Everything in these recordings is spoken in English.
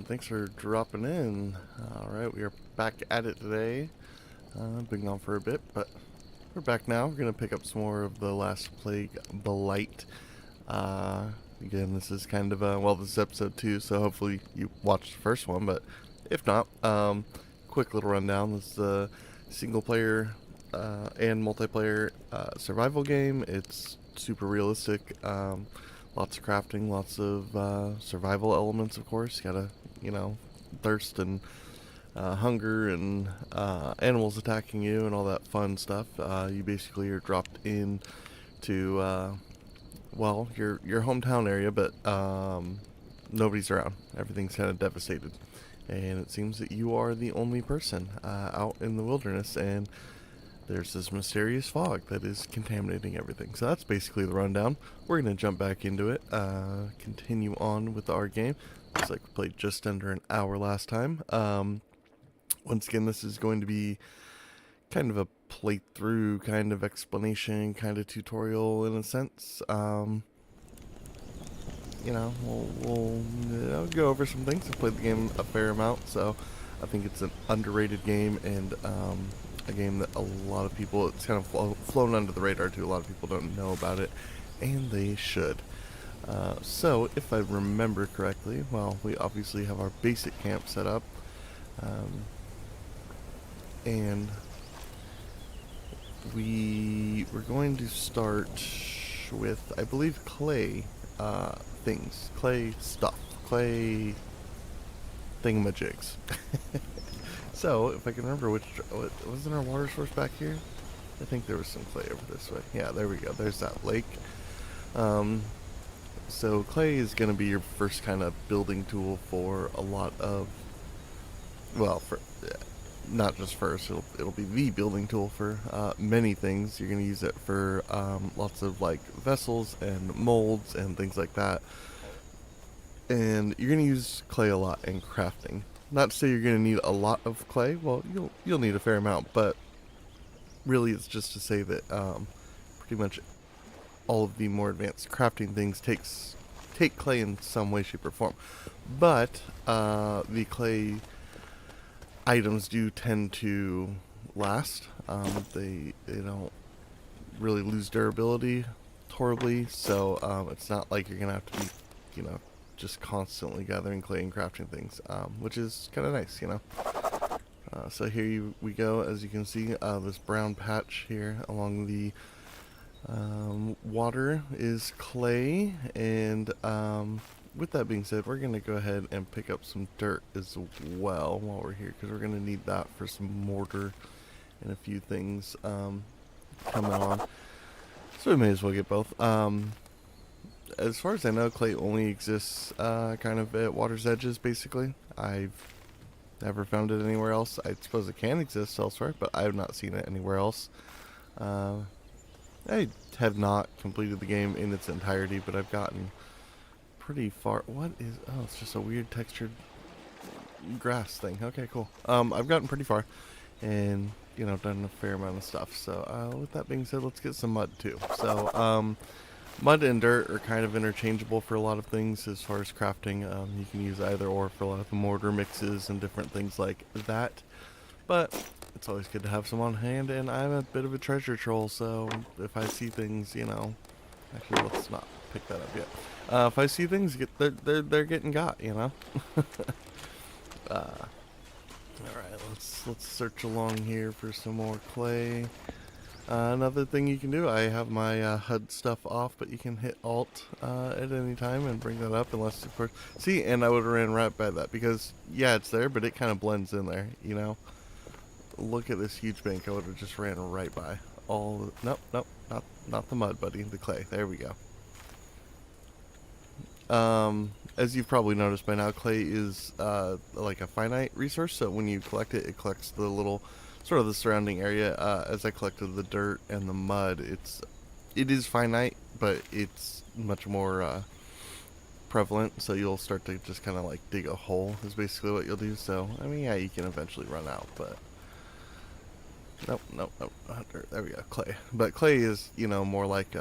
thanks for dropping in. Alright, we are back at it today. Been gone for a bit, but we're back now. We're going to pick up some more of the last plague, Blight. Again, this is kind of a, well, this is episode 2, so hopefully you watched the first one, but if not, quick little rundown. This is a single player and multiplayer survival game. It's super realistic. Lots of crafting, lots of survival elements, of course. You gotta, thirst and hunger and animals attacking you and all that fun stuff. You basically are dropped in to, well, your hometown area, but nobody's around. Everything's kind of devastated. And it seems that you are the only person out in the wilderness, and there's this mysterious fog that is contaminating everything. So that's basically the rundown. We're going to jump back into it, continue on with our game. Looks like we played just under an hour last time. Once again, this is going to be kind of a playthrough, kind of explanation, kind of tutorial in a sense. We'll go over some things. I've played the game a fair amount, so I think it's an underrated game, and a game that a lot of people, it's kind of flown under the radar too. A lot of people don't know about it, and they should. So, if I remember correctly, well, we obviously have our basic camp set up, and we're going to start with, I believe, clay things, clay stuff, clay thingamajigs. So, if I can remember wasn't our water source back here? I think there was some clay over this way. Yeah, there we go. There's that lake. So clay is going to be your first kind of building tool for a lot of, well, for not just first, it'll be the building tool for many things. You're going to use it for lots of like vessels and molds and things like that. And you're going to use clay a lot in crafting. Not to say you're going to need a lot of clay. Well, you'll need a fair amount, but really it's just to say that pretty much all of the more advanced crafting things take clay in some way, shape, or form. But the clay items do tend to last. They don't really lose durability horribly, so it's not like you're going to have to be, just constantly gathering clay and crafting things, which is kind of nice, So here we go. As you can see, this brown patch here along the water is clay, and with that being said, we're going to go ahead and pick up some dirt as well while we're here, because we're going to need that for some mortar and a few things coming on. So we may as well get both. As far as I know, clay only exists kind of at water's edges, basically. I've never found it anywhere else. I suppose it can exist elsewhere, but I have not seen it anywhere else. I have not completed the game in its entirety, but I've gotten pretty far. What is... Oh, it's just a weird textured grass thing. Okay, cool. I've gotten pretty far and, done a fair amount of stuff. So, with that being said, let's get some mud, too. So, mud and dirt are kind of interchangeable for a lot of things as far as crafting. You can use either or for a lot of the mortar mixes and different things like that. But it's always good to have some on hand, and I'm a bit of a treasure troll, so if I see things, actually, let's not pick that up yet. If I see things, they're getting got, Alright, let's search along here for some more clay. Another thing you can do, I have my HUD stuff off, but you can hit Alt at any time and bring that up, unless, of course... See, and I would have ran right by that, because, yeah, it's there, but it kind of blends in there, Look at this huge bank. I would have just ran right by. Nope, not the mud, buddy. The clay. There we go. As you've probably noticed by now, clay is like a finite resource, so when you collect it, it collects the little... sort of the surrounding area. As I collected the dirt and the mud, it is finite, but it's much more prevalent, so you'll start to just kind of like dig a hole is basically what you'll do. So I mean, yeah, you can eventually run out, but nope, not dirt. There we go, clay. But clay is more like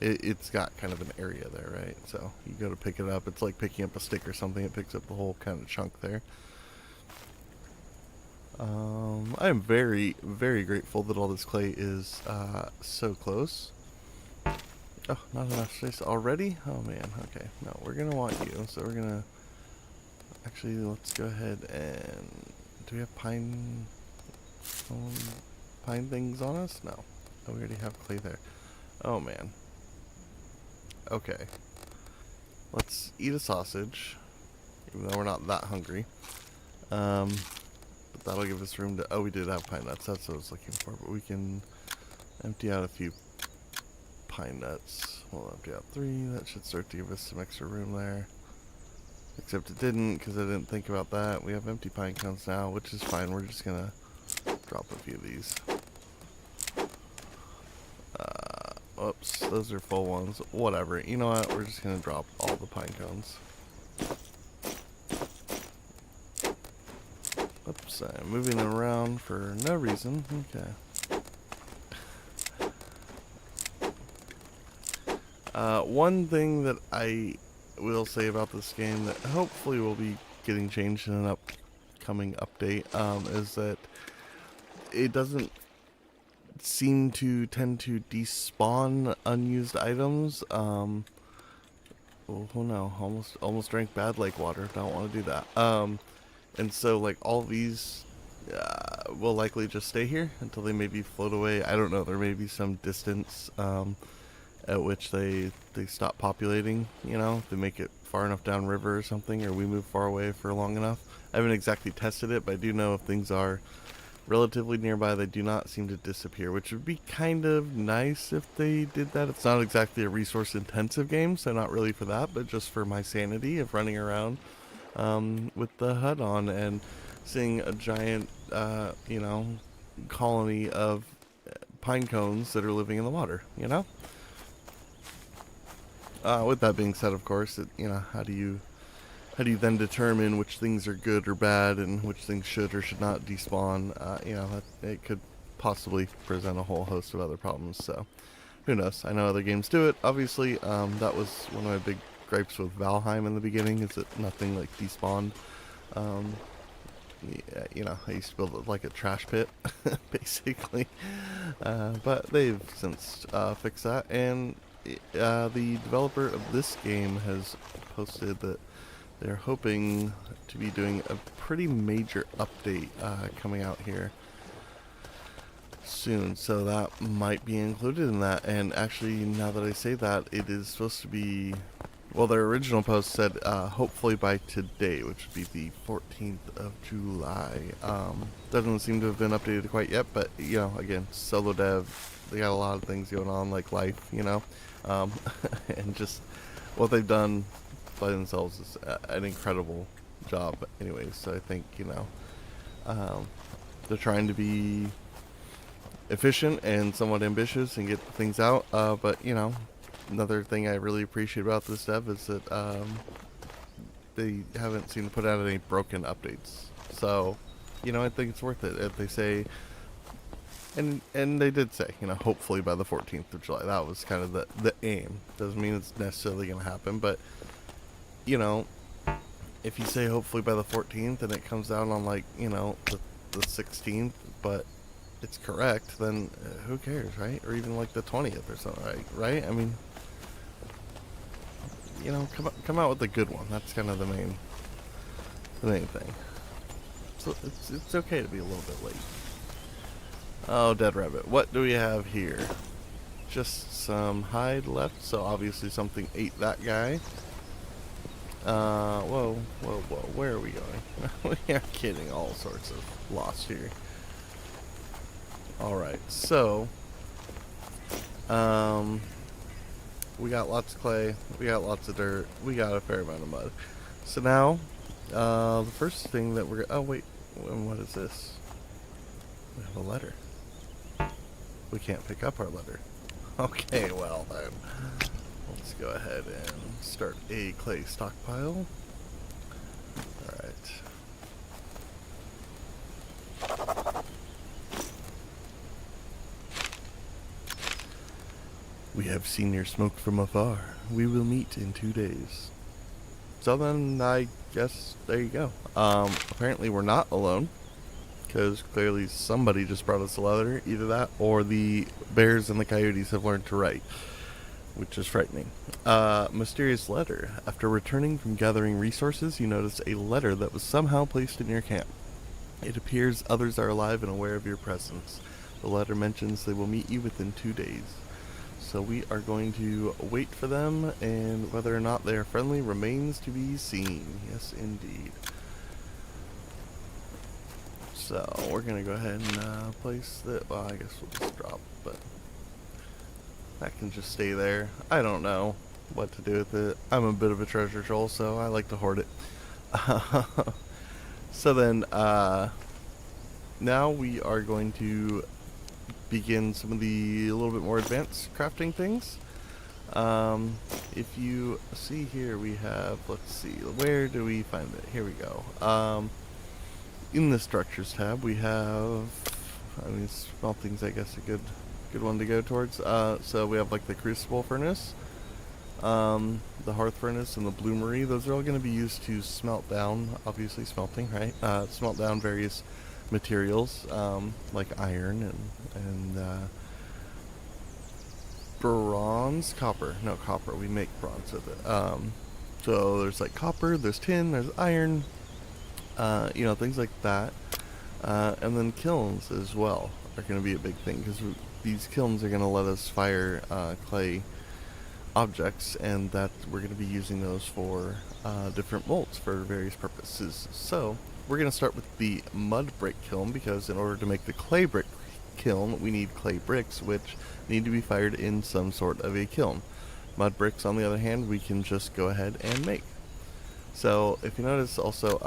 it's got kind of an area there, right? So you go to pick it up. It's like picking up a stick or something. It picks up the whole kind of chunk there. I am very, very grateful that all this clay is so close. Oh, not enough space already? Oh man, okay. No, we're gonna want you, so we're gonna... Actually, let's go ahead and... Do we have pine things on us? No. Oh, we already have clay there. Oh man. Okay. Let's eat a sausage, even though we're not that hungry. But that'll give us room to... Oh, we did have pine nuts. That's what I was looking for. But we can empty out a few pine nuts. We'll empty out 3. That should start to give us some extra room there. Except it didn't, because I didn't think about that. We have empty pine cones now, which is fine. We're just going to drop a few of these. Oops, those are full ones. Whatever. You know what? We're just going to drop all the pine cones. Oops, I'm moving them around for no reason. Okay. One thing that I will say about this game that hopefully will be getting changed in an upcoming update is that it doesn't seem to tend to despawn unused items. Oh no, almost drank bad lake water. Don't want to do that. And so like all these will likely just stay here until they maybe float away. I don't know. There may be some distance at which they stop populating. You know, if they make it far enough downriver or something, or we move far away for long enough. I haven't exactly tested it, but I do know if things are relatively nearby, they do not seem to disappear, which would be kind of nice if they did that. It's not exactly a resource intensive game, so not really for that, but just for my sanity of running around with the HUD on and seeing a giant you know, colony of pine cones that are living in the water, you know. With that being said, of course, you know, how do you then determine which things are good or bad and which things should or should not despawn? You know, it could possibly present a whole host of other problems. So, who knows? I know other games do it. Obviously, that was one of my big gripes with Valheim in the beginning, is that nothing like despawned. Yeah, you know, I used to build it like a trash pit, basically. But they've since fixed that, and the developer of this game has posted that they're hoping to be doing a pretty major update coming out here soon, so that might be included in that. And actually, now that I say that, it is supposed to be, well, their original post said hopefully by today, which would be the 14th of July. Doesn't seem to have been updated quite yet, but, you know, again, solo dev, they got a lot of things going on, like life, you know, and just what they've done by themselves is an incredible job anyways. So I think, you know, they're trying to be efficient and somewhat ambitious and get things out, but, you know, another thing I really appreciate about this dev is that they haven't seemed to put out any broken updates. So, you know, I think it's worth it if they say, and they did say, you know, hopefully by the 14th of July. That was kind of the aim. Doesn't mean it's necessarily going to happen, but, you know, if you say hopefully by the 14th and it comes out on, like, you know, the 16th, but it's correct, then who cares, right? Or even like the 20th or something, right? I mean, you know, come out with a good one. That's kind of the main thing. So it's okay to be a little bit late. Oh, dead rabbit. What do we have here? Just some hide left, so obviously something ate that guy. Whoa, where are we going? We are getting all sorts of lost here. Alright, so, we got lots of clay, we got lots of dirt, we got a fair amount of mud. So now, the first thing that we're, oh wait, what is this? We have a letter. We can't pick up our letter. Okay, well then, let's go ahead and start a clay stockpile. Alright. We have seen your smoke from afar. We will meet in 2 days. So then, I guess, there you go. Apparently we're not alone, because clearly somebody just brought us a letter. Either that, or the bears and the coyotes have learned to write, which is frightening. Mysterious letter. After returning from gathering resources, you notice a letter that was somehow placed in your camp. It appears others are alive and aware of your presence. The letter mentions they will meet you within 2 days. So we are going to wait for them, and whether or not they are friendly remains to be seen. Yes, indeed. So we're going to go ahead and place that. Well, I guess we'll just drop, but that can just stay there. I don't know what to do with it. I'm a bit of a treasure troll, so I like to hoard it. So then, now we are going to begin some of the little bit more advanced crafting things. If you see here, we have, let's see, where do we find it? Here we go. In the structures tab, we have, I mean, smelting's, I guess, a good one to go towards. So we have like the crucible furnace, the hearth furnace, and the bloomery. Those are all going to be used to smelt down, obviously smelting, right? Smelt down various materials, like iron and bronze, copper. No, copper. We make bronze with it. So there's like copper, there's tin, there's iron, things like that. And then kilns as well are going to be a big thing, because these kilns are going to let us fire clay objects, and that we're going to be using those for different molds for various purposes. So we're going to start with the mud brick kiln, because in order to make the clay brick kiln, we need clay bricks, which need to be fired in some sort of a kiln. Mud bricks, on the other hand, we can just go ahead and make. So if you notice also,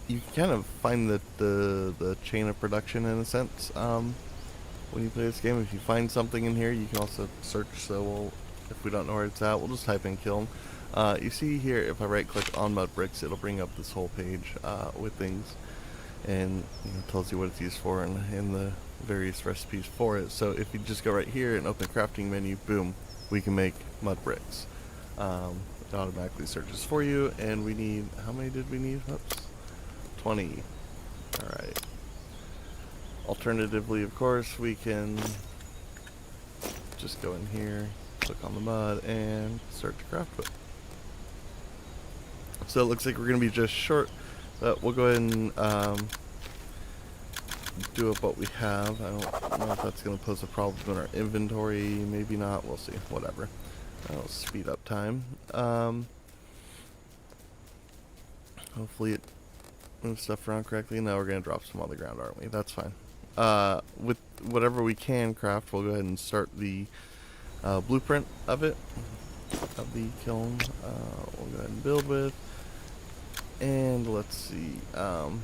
you can kind of find the chain of production in a sense when you play this game. If you find something in here, you can also search. So if we don't know where it's at, we'll just type in kiln. You see here, if I right click on mud bricks, it'll bring up this whole page with things, and tells you what it's used for and the various recipes for it. So if you just go right here and open the crafting menu, boom, we can make mud bricks. It automatically searches for you, and we need, how many did we need? Oops, 20. Alright. Alternatively, of course, we can just go in here, click on the mud, and start to craft it. So it looks like we're going to be just short, but we'll go ahead and do up what we have. I don't know if that's going to pose a problem in our inventory. Maybe not. We'll see. Whatever. That'll speed up time. Hopefully it moves stuff around correctly. Now we're going to drop some on the ground, aren't we? That's fine. With whatever we can craft, we'll go ahead and start the blueprint of it, of the kiln. We'll go ahead and build with. And let's see. I'm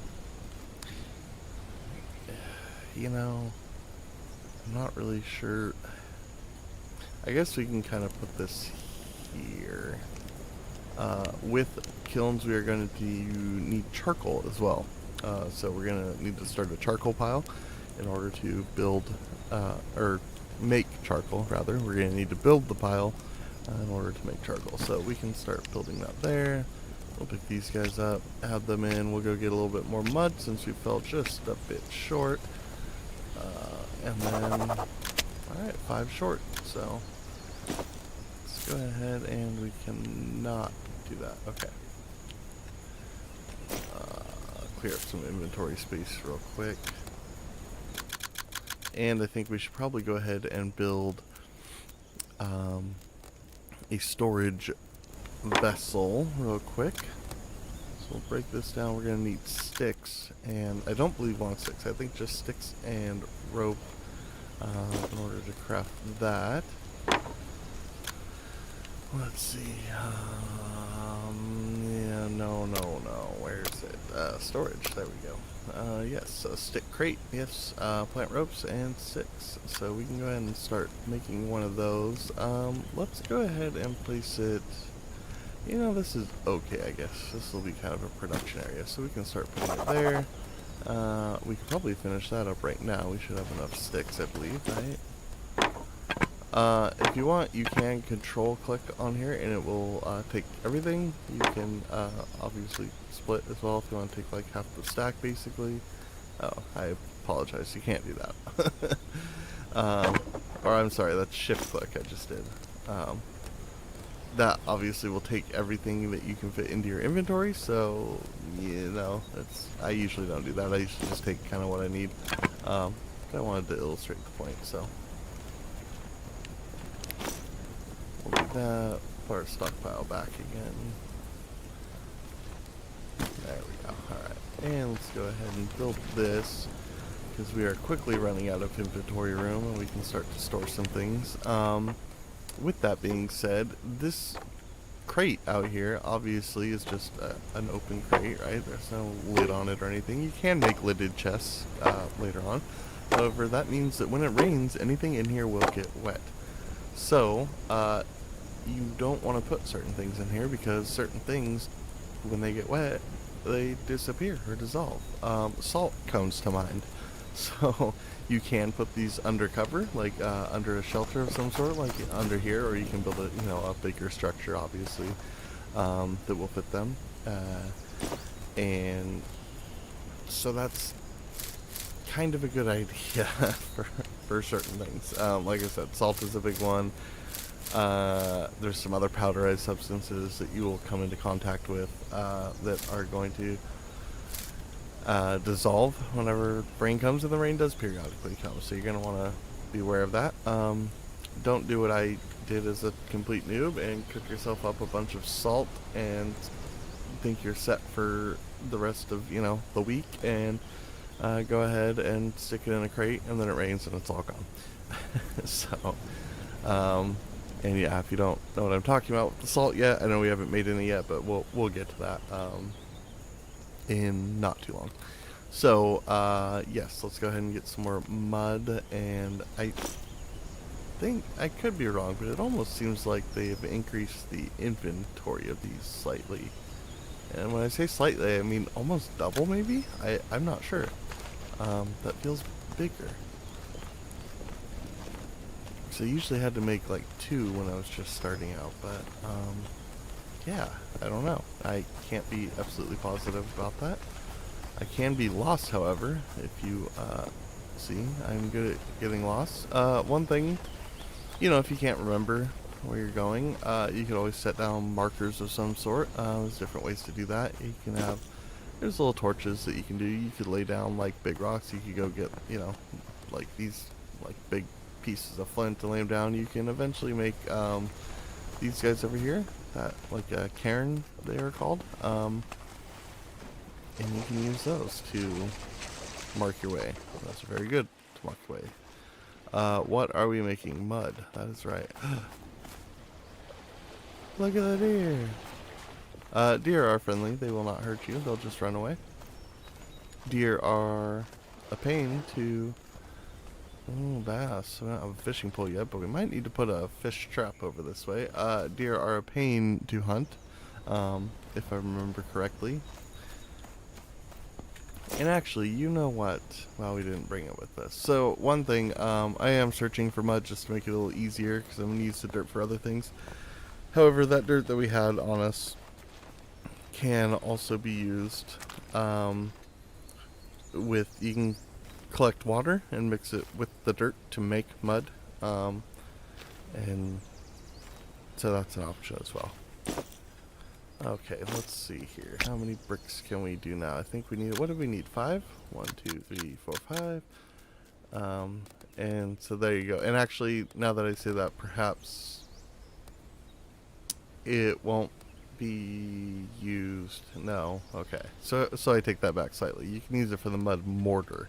not really sure. I guess we can kind of put this here. With kilns, we are going to need charcoal as well. So we're going to need to start a charcoal pile in order to build, or make charcoal, rather. We're going to need to build the pile in order to make charcoal. So we can start building that there. We'll pick these guys up, add them in. We'll go get a little bit more mud since we fell just a bit short. And then, alright, 5 short. So let's go ahead, and we cannot do that. Okay. Clear up some inventory space real quick. And I think we should probably go ahead and build a storage vessel real quick. So we'll break this down. We're going to need sticks, and I don't believe long sticks. I think just sticks and rope in order to craft that. Let's see. Yeah, no. Where's it? Storage. There we go. Yes, a stick crate. Yes, plant ropes and sticks. So we can go ahead and start making one of those. Let's go ahead and place it. This is okay, I guess. This will be kind of a production area, so we can start putting it there. We can probably finish that up right now. We should have enough sticks, I believe, right? If you want, you can control click on here and it will take everything. You can obviously split as well if you want to take like half the stack basically. Oh, I apologize, you can't do that. Or I'm sorry, that's shift click I just did. That obviously will take everything that you can fit into your inventory, so you know, I usually don't do that. I usually just take kind of what I need. I wanted to illustrate the point, so we'll do that. Put our stockpile back again. There we go. Alright, and let's go ahead and build this, because we are quickly running out of inventory room and we can start to store some things. With that being said, this crate out here obviously is just an open crate, right? There's no lid on it or anything. You can make lidded chests later on. However, that means that when it rains, anything in here will get wet. So, you don't want to put certain things in here because certain things, when they get wet, they disappear or dissolve. Salt comes to mind. So you can put these under cover, like under a shelter of some sort, like under here, or you can build a bigger structure, obviously, that will fit them. And so that's kind of a good idea for certain things. Like I said, salt is a big one. There's some other powderized substances that you will come into contact with that are going to dissolve whenever rain comes, and the rain does periodically come, so you're going to want to be aware of that. Don't do what I did as a complete noob and cook yourself up a bunch of salt and think you're set for the rest of the week, and go ahead and stick it in a crate, and then it rains and it's all gone. So and yeah, if you don't know what I'm talking about with the salt yet, I know we haven't made any yet, but we'll get to that in not too long. So yes, let's go ahead and get some more mud, and I think, I could be wrong, but it almost seems like they've increased the inventory of these slightly. And when I say slightly, I mean almost double maybe? I'm not sure. That feels bigger. So I usually had to make like 2 when I was just starting out, but yeah, I don't know. I can't be absolutely positive about that. I can be lost, however, if you see, I'm good at getting lost. One thing, if you can't remember where you're going, you could always set down markers of some sort. There's different ways to do that. You can have, there's little torches that you can do. You could lay down like big rocks. You could go get, like these like big pieces of flint to lay them down. You can eventually make these guys over here, that like a cairn they are called, and you can use those to mark your way. That's very good to mark your way. What are we making? Mud. That is right. Look at the deer. Deer are friendly. They will not hurt you. They'll just run away. Deer are a pain to... Oh, bass. We don't have a fishing pole yet, but we might need to put a fish trap over this way. Deer are a pain to hunt, if I remember correctly. And actually, you know what? Well, we didn't bring it with us. So, one thing, I am searching for mud just to make it a little easier, because I'm going to use the dirt for other things. However, that dirt that we had on us can also be used with... You can collect water and mix it with the dirt to make mud, and so that's an option as well. Okay, let's see here. How many bricks can we do now? I think we need, what do we need? 5? 1, 2, 3, 4, 5. And so there you go. And actually, now that I say that, perhaps it won't be used. No. Okay. So I take that back slightly. You can use it for the mud mortar.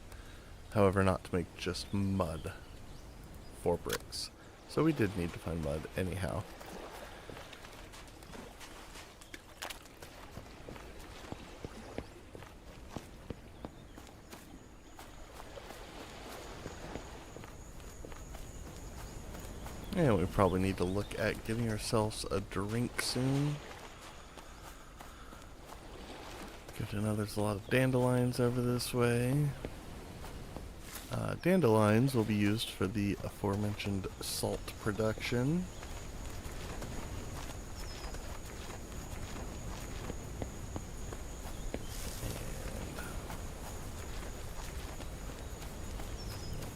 However, not to make just mud for bricks. So we did need to find mud anyhow. And we probably need to look at getting ourselves a drink soon. Good to know there's a lot of dandelions over this way. Dandelions will be used for the aforementioned salt production.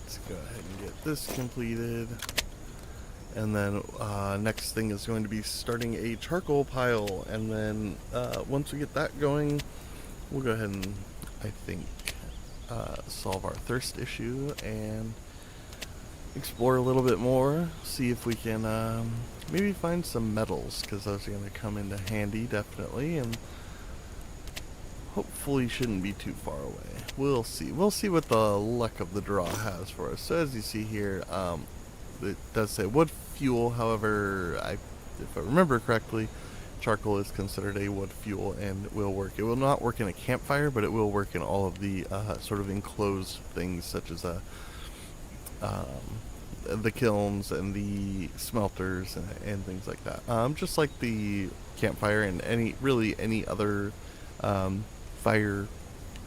Let's go ahead and get this completed. And then next thing is going to be starting a charcoal pile. And then once we get that going, we'll go ahead and, I think, solve our thirst issue and explore a little bit more. See if we can maybe find some metals, because those are going to come into handy, definitely. And hopefully shouldn't be too far away. We'll see. We'll see what the luck of the draw has for us. So as you see here, it does say wood fuel. However, if I remember correctly, charcoal is considered a wood fuel and will work. It will not work in a campfire, but it will work in all of the sort of enclosed things, such as the kilns and the smelters and things like that. Just like the campfire and any other fire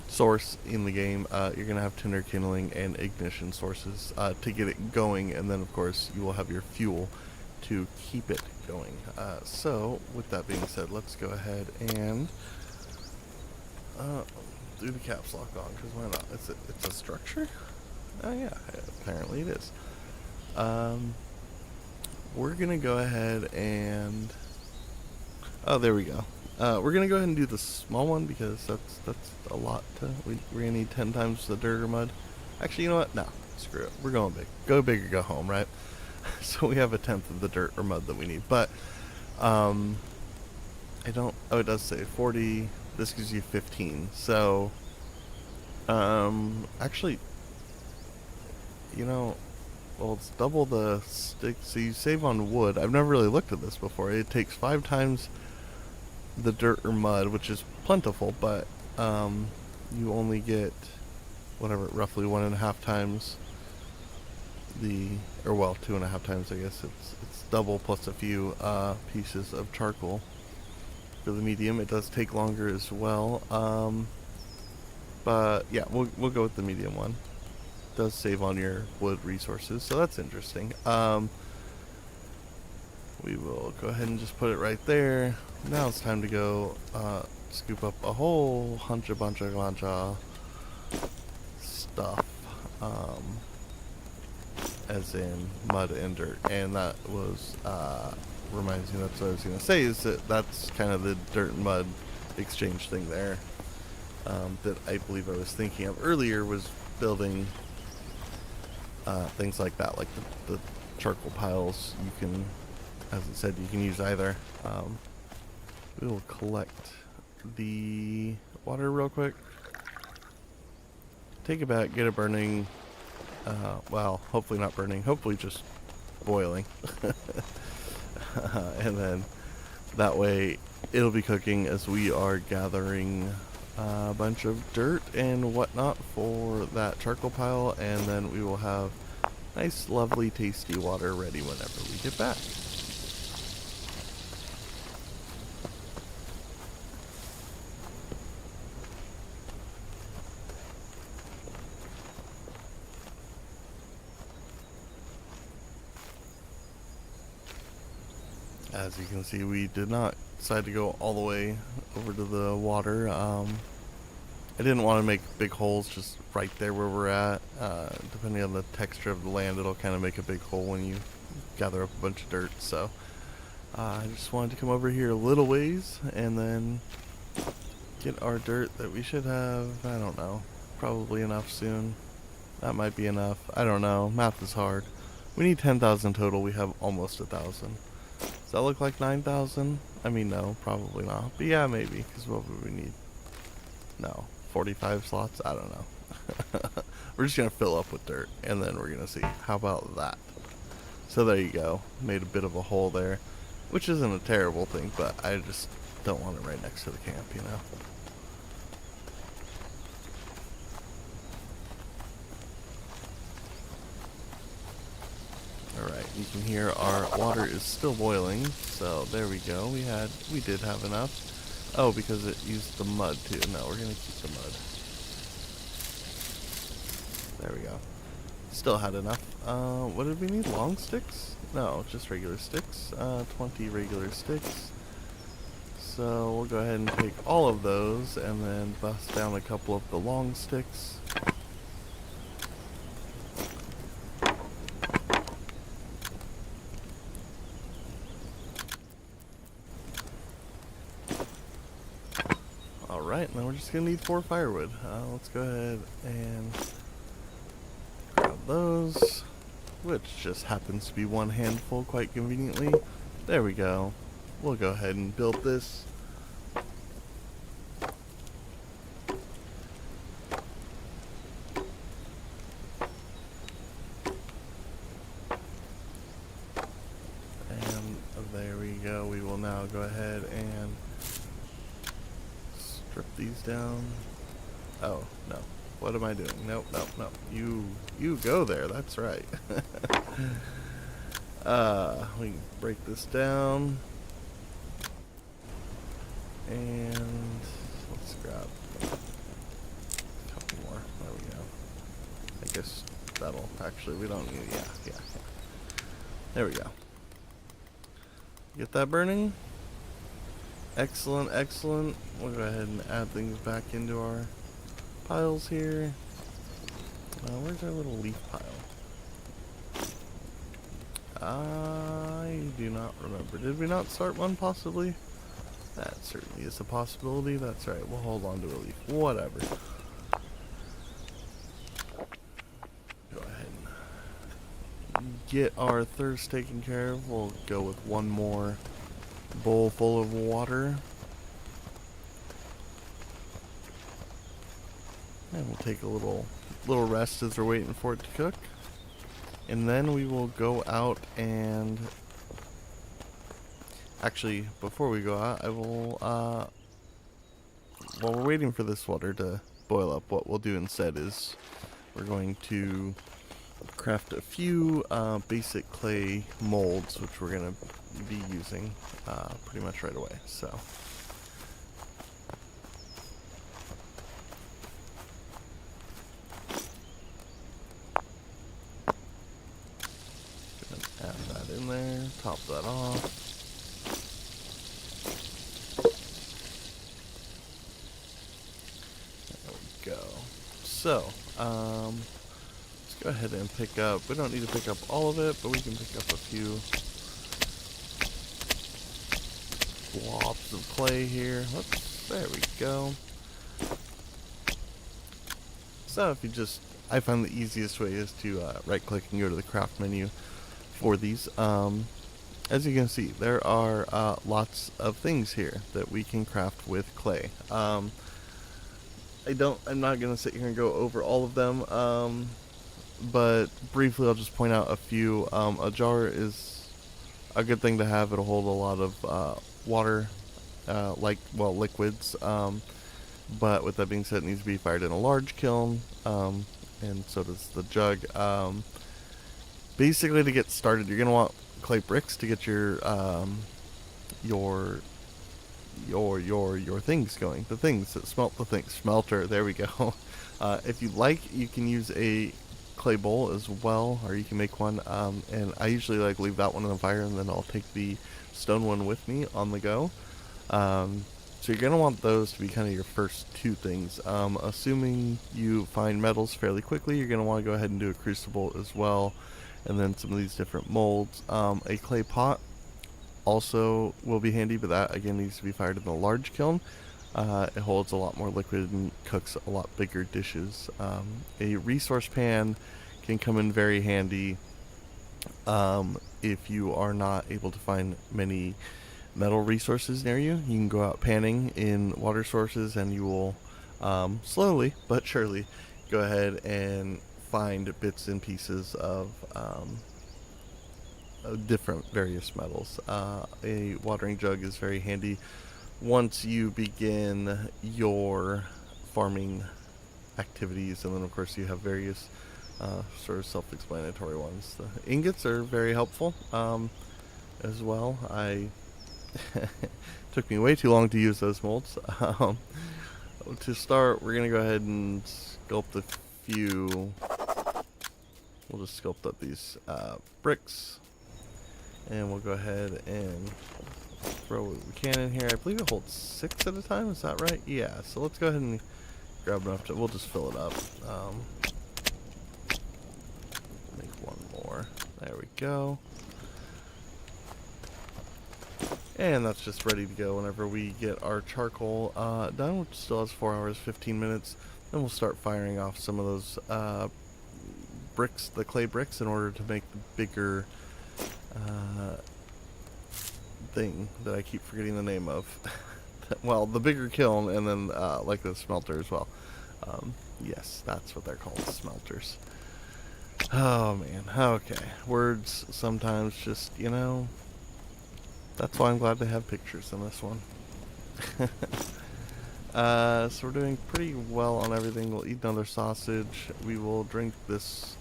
source in the game, you're going to have tinder kindling and ignition sources to get it going, and then of course you will have your fuel to keep it going. So with that being said, let's go ahead and do the caps lock on, because why not? It's a structure? Oh yeah, apparently it is. We're going to go ahead and... Oh, there we go. We're going to go ahead and do the small one, because that's a lot. We're going to need 10 times the dirt or mud. Actually, you know what? No, screw it. We're going big. Go big or go home, right? So we have 1/10 of the dirt or mud that we need. But, I don't... Oh, it does say 40. This gives you 15. So, actually, you know... Well, it's double the stick, so you save on wood. I've never really looked at this before. It takes 5 times the dirt or mud, which is plentiful, but you only get whatever, roughly 1.5 times the, or well, 2.5 times, I guess. It's double plus a few pieces of charcoal. For the medium, it does take longer as well, but yeah, we'll go with the medium one. Does save on your wood resources, so that's interesting. We will go ahead and just put it right there. Now it's time to go scoop up a whole bunch of stuff, as in mud and dirt. And that was reminds me, that's what I was gonna say, is that's kind of the dirt and mud exchange thing there, that I believe I was thinking of earlier, was building things like that, like the charcoal piles. You can, as it said, you can use either. We will collect the water real quick, take it back, get it burning. Well, hopefully not burning, hopefully just boiling. And then that way it'll be cooking as we are gathering a bunch of dirt and whatnot for that charcoal pile, and then we will have nice, lovely, tasty water ready whenever we get back. As you can see, we did not decide to go all the way over to the water. I didn't want to make big holes just right there where we're at. Depending on the texture of the land, it'll kind of make a big hole when you gather up a bunch of dirt. So I just wanted to come over here a little ways and then get our dirt that we should have, I don't know, probably enough soon. That might be enough. I don't know. Math is hard. We need 10,000 total. We have almost 1,000. Does that look like 9,000? I mean, no, probably not. But yeah, maybe, because what would we need? No, 45 slots? I don't know. We're just going to fill up with dirt, and then we're going to see. How about that? So there you go. Made a bit of a hole there, which isn't a terrible thing, but I just don't want it right next to the camp, you know? Alright, you can hear our water is still boiling, so there we go. We did have enough. Oh, because it used the mud too. No, we're gonna keep the mud. There we go. Still had enough. What did we need? Long sticks? No, just regular sticks. 20 regular sticks. So we'll go ahead and take all of those and then bust down a couple of the long sticks. Alright, now we're just going to need 4 firewood. Let's go ahead and grab those, which just happens to be one handful quite conveniently. There we go. We'll go ahead and build this. And there we go. We will now go ahead and strip these down. Oh, no. What am I doing? Nope, nope, nope. You go there. That's right. We can break this down. And let's grab a couple more. There we go. I guess that'll actually, we don't need, yeah. There we go. Get that burning. Excellent, excellent. We'll go ahead and add things back into our piles here. Where's our little leaf pile? I do not remember. Did we not start one possibly? That certainly is a possibility. That's right. We'll hold on to a leaf. Whatever. Go ahead and get our thirst taken care of. We'll go with one more bowl full of water. And we'll take a little rest as we're waiting for it to cook. And then we will go out and... Actually, before we go out, I will, while we're waiting for this water to boil up, what we'll do instead is we're going to craft a few basic clay molds, which we're going to be using pretty much right away. So, gonna add that in there, top that off. So, let's go ahead and pick up, we don't need to pick up all of it, but we can pick up a few blobs of clay here. Whoops, there we go. So if you just, I find the easiest way is to right click and go to the craft menu for these. As you can see, there are lots of things here that we can craft with clay. I'm not going to sit here and go over all of them, but briefly I'll just point out a few. A jar is a good thing to have. It'll hold a lot of water, liquids, but with that being said, it needs to be fired in a large kiln, and so does the jug. Basically, to get started, you're going to want clay bricks to get your things going. The things that smelt the things. Smelter, there we go. If you like, you can use a clay bowl as well, or you can make one. And I usually leave that one on the fire, and then I'll take the stone one with me on the go. So you're going to want those to be kind of your first two things. Assuming you find metals fairly quickly, you're going to want to go ahead and do a crucible as well, and then some of these different molds. A clay pot also will be handy, but that again needs to be fired in a large kiln. It holds a lot more liquid and cooks a lot bigger dishes. A resource pan can come in very handy if you are not able to find many metal resources near you. You can go out panning in water sources, and you will slowly but surely go ahead and find bits and pieces of different various metals. A watering jug is very handy once you begin your farming activities, and then of course you have various sort of self-explanatory ones. The ingots are very helpful as well. Took me way too long to use those molds. To start, we're gonna go ahead and sculpt a few we'll just sculpt up these bricks, and we'll go ahead and throw what we can in here. I believe it holds 6 at a time, is that right? Yeah, so let's go ahead and grab enough to, we'll just fill it up. Make one more. There we go. And that's just ready to go whenever we get our charcoal done, which still has 4 hours, 15 minutes. Then we'll start firing off some of those bricks, the clay bricks, in order to make the bigger thing that I keep forgetting the name of. Well, the bigger kiln, and then like the smelter as well. Yes, that's what they're called, smelters. Oh man, okay. Words sometimes just, you know, that's why I'm glad to have pictures in this one. So we're doing pretty well on everything. We'll eat another sausage. We will drink this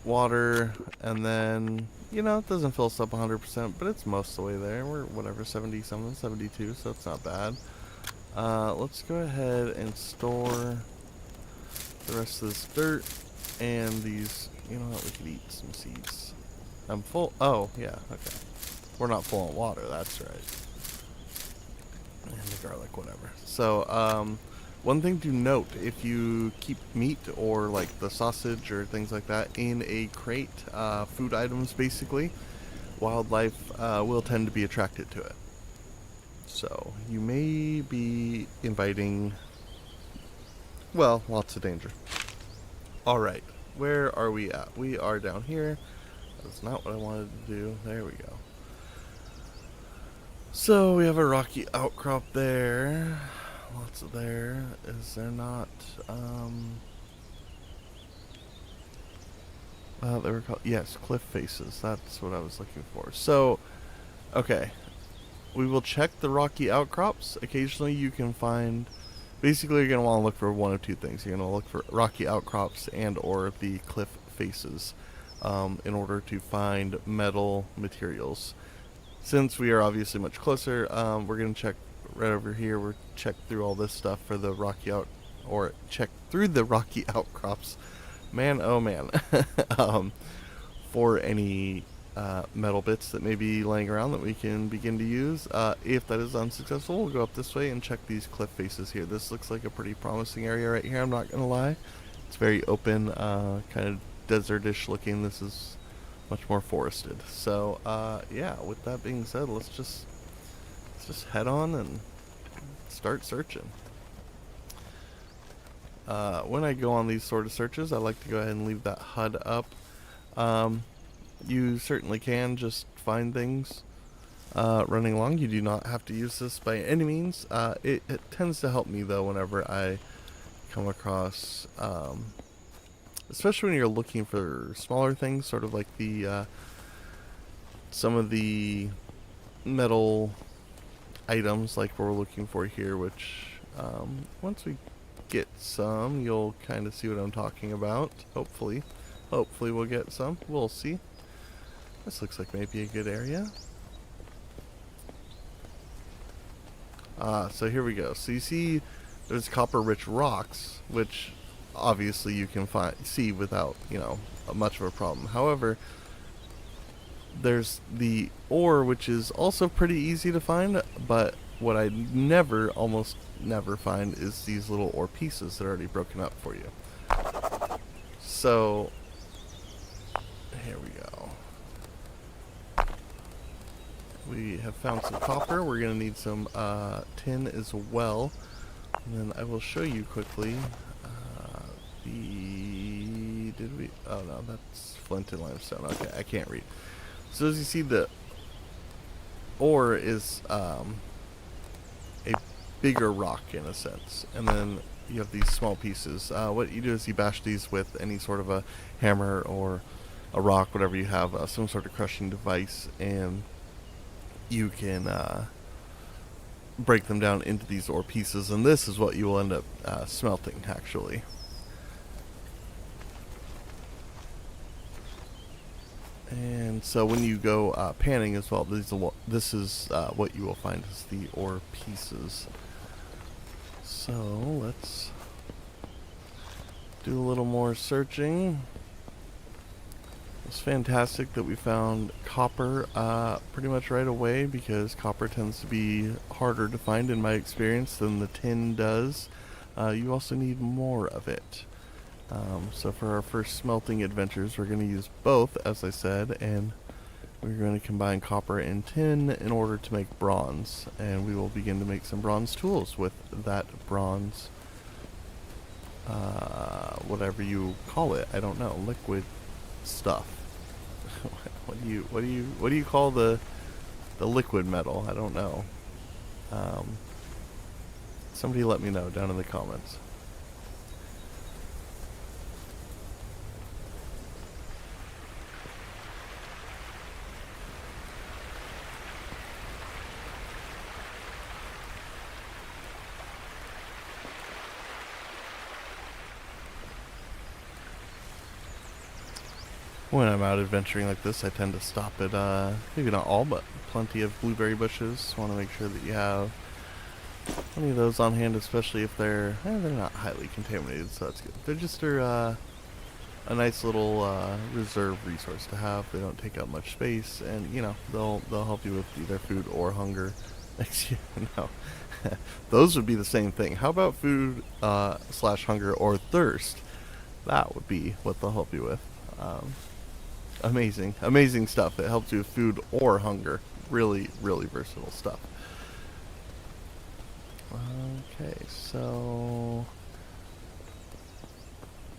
water, and then, you know, it doesn't fill us up 100%, but it's most of the way there. We're whatever, 70 something, 72, so it's not bad. Let's go ahead and store the rest of this dirt and these. You know what, we could eat some seeds. I'm full. Oh yeah, okay. We're not full on water, that's right. And the garlic, whatever. So one thing to note, if you keep meat or like the sausage or things like that in a crate, food items basically, wildlife will tend to be attracted to it. So you may be inviting, well, lots of danger. Alright, where are we at? We are down here. That's not what I wanted to do. There we go. So we have a rocky outcrop there. Lots of there. Is there not, they were called, yes, cliff faces. That's what I was looking for. So, okay. We will check the rocky outcrops. Occasionally you can find, basically you're going to want to look for one of two things. You're going to look for rocky outcrops and or the cliff faces in order to find metal materials. Since we are obviously much closer, we're going to check right over here. We're check through all this stuff for the rocky check through the rocky outcrops. Man, oh man. For any metal bits that may be laying around that we can begin to use. If that is unsuccessful, we'll go up this way and check these cliff faces here. This looks like a pretty promising area right here, I'm not going to lie. It's very open, kind of desertish looking. This is much more forested. So, yeah, with that being said, let's just head on and start searching. When I go on these sort of searches, I like to go ahead and leave that HUD up. You certainly can just find things running along. You do not have to use this by any means. It tends to help me though whenever I come across, especially when you're looking for smaller things, sort of like the some of the metal items like we're looking for here, which once we get some, you'll kind of see what I'm talking about. Hopefully we'll get some. We'll see. This looks like maybe a good area. So here we go. So you see there's copper-rich rocks, which obviously you can see without, you know, much of a problem. However, there's the ore, which is also pretty easy to find, but what I almost never find is these little ore pieces that are already broken up for you. So here we go. We have found some copper. We're going to need some tin as well. And then I will show you quickly oh no, that's flint and limestone. Okay, I can't read. So as you see, the ore is a bigger rock in a sense. And then you have these small pieces. What you do is you bash these with any sort of a hammer or a rock, whatever you have, some sort of crushing device, and you can break them down into these ore pieces, and this is what you will end up smelting actually. And so when you go panning as well, this is what you will find is the ore pieces. So let's do a little more searching. It's fantastic that we found copper pretty much right away, because copper tends to be harder to find in my experience than the tin does. You also need more of it. So for our first smelting adventures, we're going to use both, as I said, and we're going to combine copper and tin in order to make bronze. And we will begin to make some bronze tools with that bronze, whatever you call it. I don't know, liquid stuff. What do you call the liquid metal? I don't know. Somebody let me know down in the comments. When I'm out adventuring like this, I tend to stop at, maybe not all, but plenty of blueberry bushes. Want to make sure that you have plenty of those on hand, especially if they're not highly contaminated, so that's good. They're just a nice little reserve resource to have. They don't take up much space, and they'll help you with either food or hunger. No, those would be the same thing. How about food slash hunger or thirst? That would be what they'll help you with. Amazing stuff. It helps you with food or hunger. Really versatile stuff. Okay, so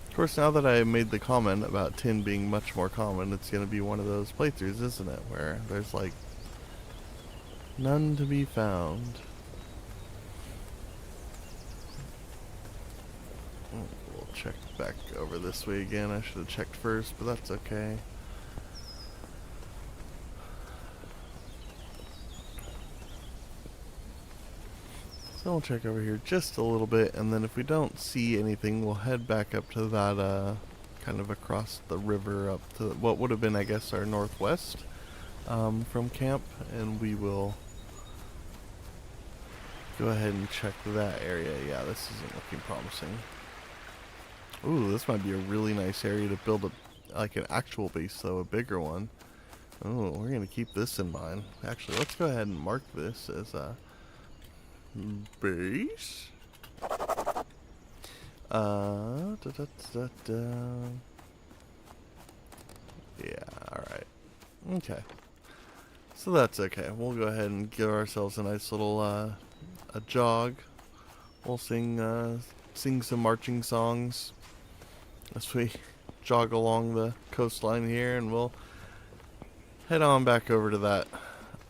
of course, now that I made the comment about tin being much more common, it's going to be one of those playthroughs, isn't it, where there's like none to be found. We'll check back over this way again. I should have checked first, but that's okay. So we'll check over here just a little bit, and then if we don't see anything, we'll head back up to that, kind of across the river up to what would have been, I guess, our northwest from camp, and we will go ahead and check that area. Yeah, this isn't looking promising. Ooh, this might be a really nice area to build like an actual base, though, a bigger one. Oh, we're going to keep this in mind. Actually, let's go ahead and mark this as a base. Yeah, alright. Okay. So that's okay. We'll go ahead and give ourselves a nice little a jog. We'll sing some marching songs as we jog along the coastline here, and we'll head on back over to that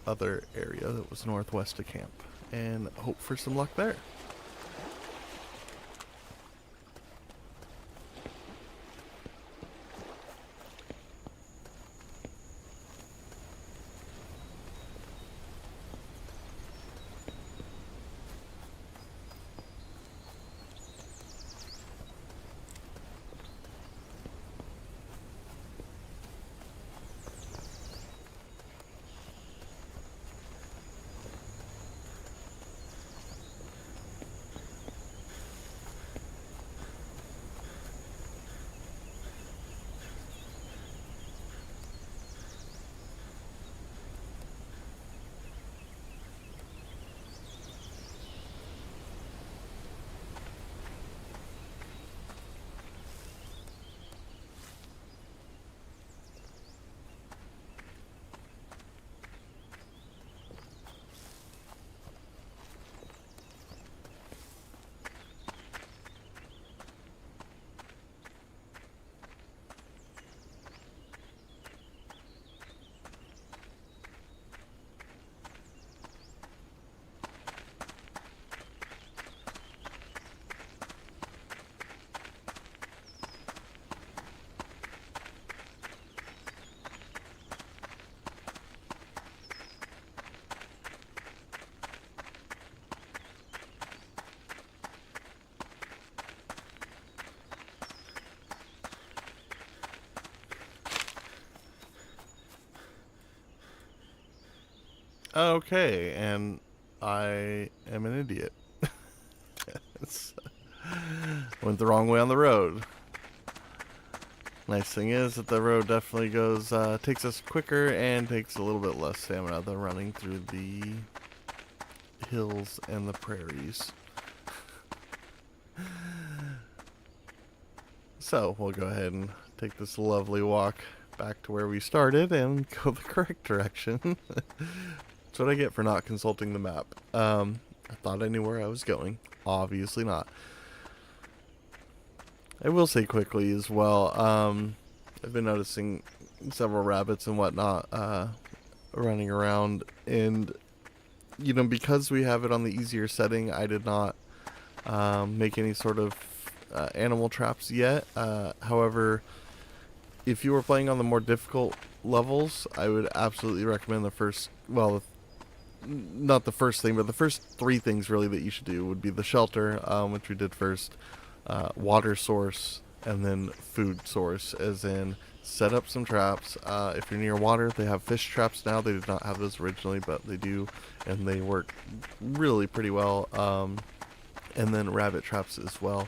other area that was northwest of camp and hope for some luck there. Okay, and I am an idiot. Went the wrong way on the road. Nice thing is that the road definitely goes, takes us quicker and takes a little bit less stamina than running through the hills and the prairies. So we'll go ahead and take this lovely walk back to where we started and go the correct direction. That's what I get for not consulting the map. I thought I knew where I was going. Obviously not. I will say quickly as well, I've been noticing several rabbits and whatnot running around, and you know, because we have it on the easier setting, I did not make any sort of animal traps yet. However, if you were playing on the more difficult levels, I would absolutely recommend the first, well, not the first thing, but the first 3 things really that you should do would be the shelter, which we did first, water source, and then food source, as in set up some traps. If you're near water, they have fish traps now. They did not have those originally, but they do, and they work really pretty well. And then rabbit traps as well.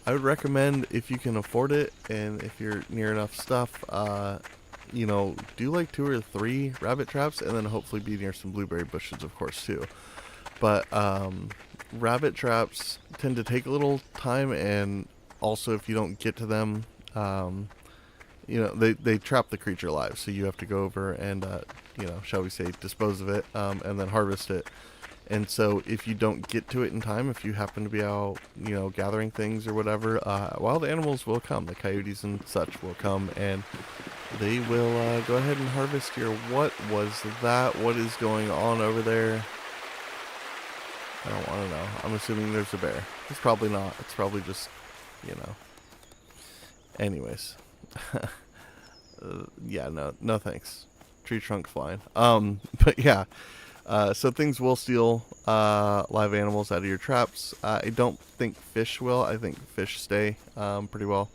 I would recommend, if you can afford it and if you're near enough stuff, you know, do like 2 or 3 rabbit traps, and then hopefully be near some blueberry bushes, of course, too. But rabbit traps tend to take a little time, and also if you don't get to them, you know, they trap the creature alive, so you have to go over and, you know, shall we say, dispose of it, and then harvest it. And so if you don't get to it in time, if you happen to be out, you know, gathering things or whatever, wild animals will come. The coyotes and such will come, and they will go ahead and harvest your... What was that? What is going on over there? I don't want to know. I'm assuming there's a bear. It's probably not. It's probably just, you know. Anyways. Yeah, no thanks. Tree trunk flying. But yeah. So things will steal live animals out of your traps. I don't think fish will. I think fish stay pretty well.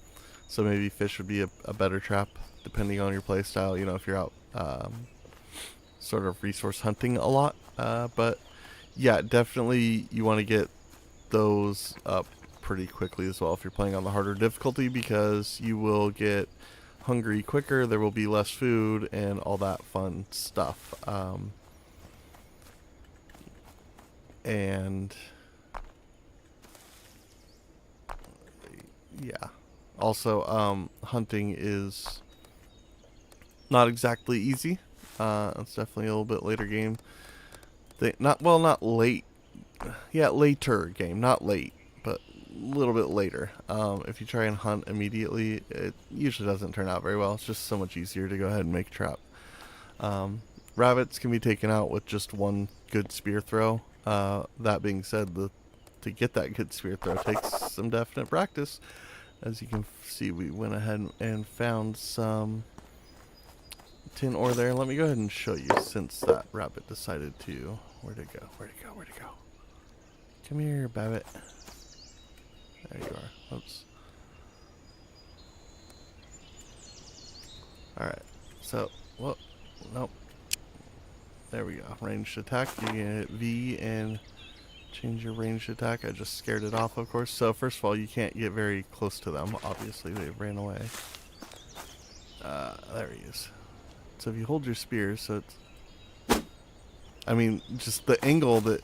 So maybe fish would be a better trap, depending on your play style. You know, if you're out sort of resource hunting a lot. But yeah, definitely you want to get those up pretty quickly as well if you're playing on the harder difficulty, because you will get hungry quicker. There will be less food and all that fun stuff. And yeah, also hunting is not exactly easy. It's definitely a little bit later game. Not late. Yeah, later game, not late, but a little bit later. If you try and hunt immediately, it usually doesn't turn out very well. It's just so much easier to go ahead and make a trap. Rabbits can be taken out with just one good spear throw. That being said, to get that good spear throw takes some definite practice. As you can see, we went ahead and found some tin ore there. Let me go ahead and show you, since that rabbit decided to... Where'd it go? Come here, Babbit. There you are. Oops. Alright. So, well, nope. There we go. Ranged attack. You can hit V and change your ranged attack. I just scared it off, of course. So first of all, you can't get very close to them. Obviously, they ran away. There he is. So if you hold your spear, so it's... I mean, just the angle that...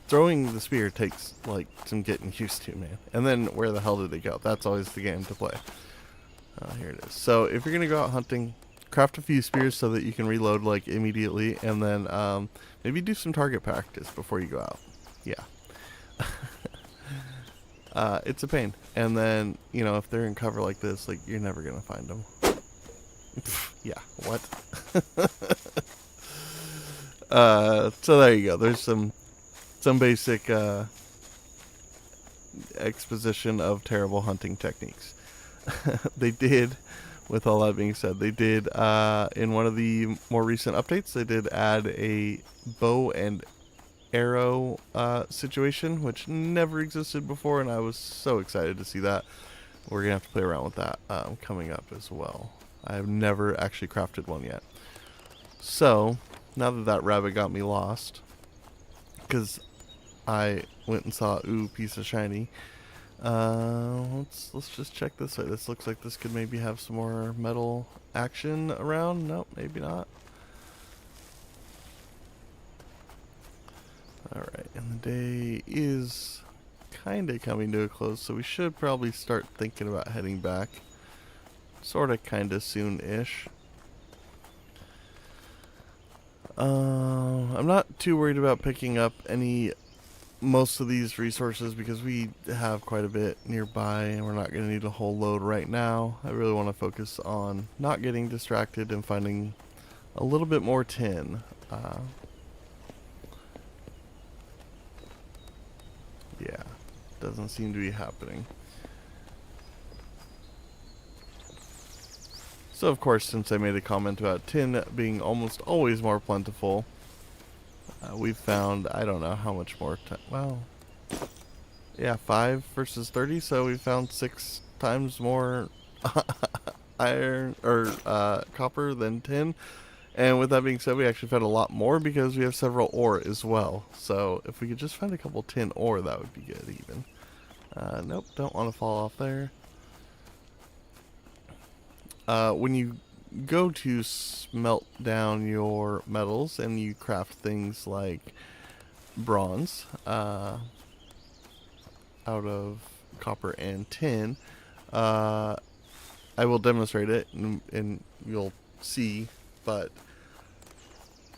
Throwing the spear takes, like, some getting used to, man. And then, where the hell did it go? That's always the game to play. Here it is. So, if you're going to go out hunting, craft a few spears so that you can reload, like, immediately. And then, maybe do some target practice before you go out. Yeah. It's a pain. And then, you know, if they're in cover like this, like, you're never going to find them. Yeah, what? So there you go. There's some basic exposition of terrible hunting techniques. They did, with all that being said, they did, in one of the more recent updates, they did add a bow and arrow situation, which never existed before, and I was so excited to see that. We're going to have to play around with that coming up as well. I've never actually crafted one yet. So, now that rabbit got me lost, because I went and saw, ooh, piece of shiny, Let's just check this way. This looks like this could maybe have some more metal action around. Nope, maybe not. Alright, and the day is kind of coming to a close, so we should probably start thinking about heading back. Sort of, kind of soon-ish. I'm not too worried about picking up most of these resources because we have quite a bit nearby and we're not going to need a whole load right now. I really want to focus on not getting distracted and finding a little bit more tin. Yeah, doesn't seem to be happening. So of course, since I made a comment about tin being almost always more plentiful, we've found, I don't know how much more, well, yeah, 5 versus 30, so we found 6 times more iron, or copper than tin. And with that being said, we actually found a lot more because we have several ore as well. So if we could just find a couple tin ore, that would be good even. Nope, don't want to fall off there. When you go to smelt down your metals and you craft things like bronze out of copper and tin, I will demonstrate it and you'll see, but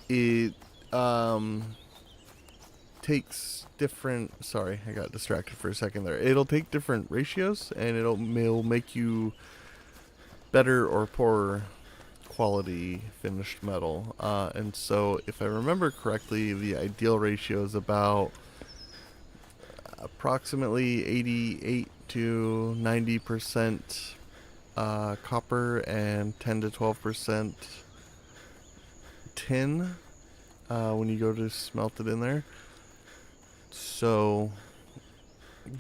it takes different, sorry, I got distracted for a second there. It'll take different ratios and it'll make you better or poorer quality finished metal. And so if I remember correctly, the ideal ratio is about approximately 88 to 90% copper and 10 to 12% tin when you go to smelt it in there. So